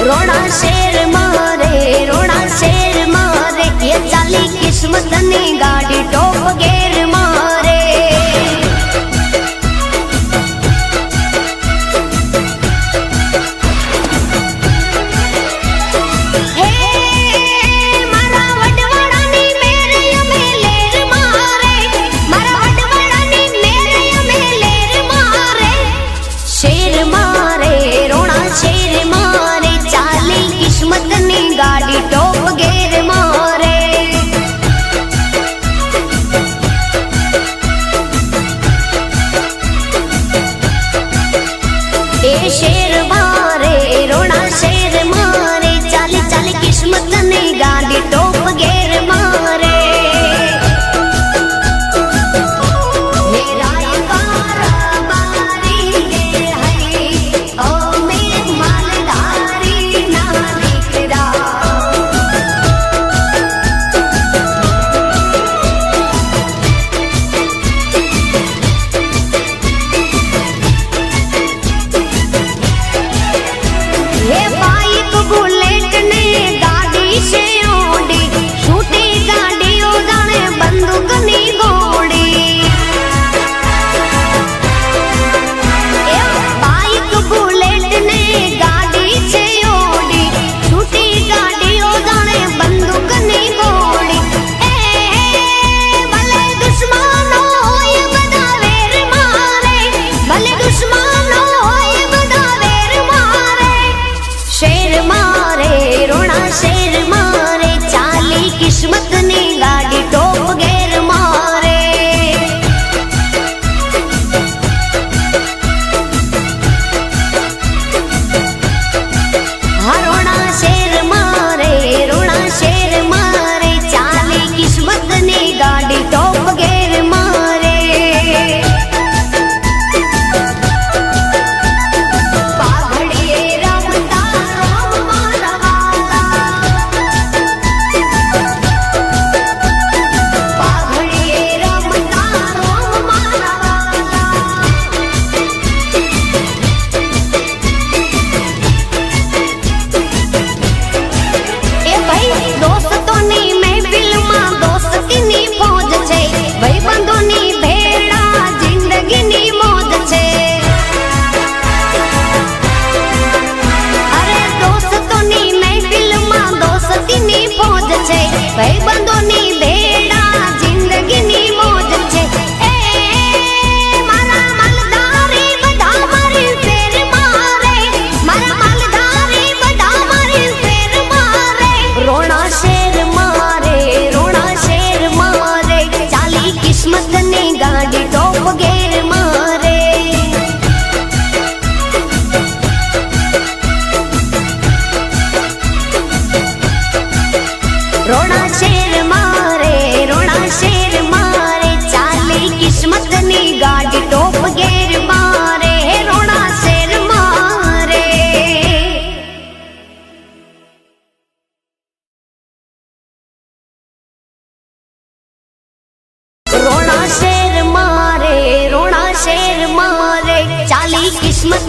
रोड़ा शेर मारे रोड़ा शेर मारे ये चाली किस्मत नी गाड़ी टॉप गेर मारे। गाड़ी टॉप गेर मारे ए शेर मारे रोड़ा शेर मारे चाली चाली किस्मत ने गाड़ी टॉप गेर मारे। किस्मत ने गाड़ी टॉप गेर मारे रोड़ा शेर मारे चाली किस्मत ने गाड़ी टॉप गेर मारे। भाई बंदो नी भेड़ा जिंदगी नी मौज छे मारा मालदारी बधा मारी फेर मारे मारा मालदारी बधा मारी फेर मारे। रोड़ा शेर मारे चाली किस्मत ने गाड़ी टॉप गेर मारे। रोड़ा शेर मारे चाली किस्मत ने गाड़ी टॉप गेर मारे रोड़ा शेर मारे। रोड़ा शेर मारे चाली किस्मत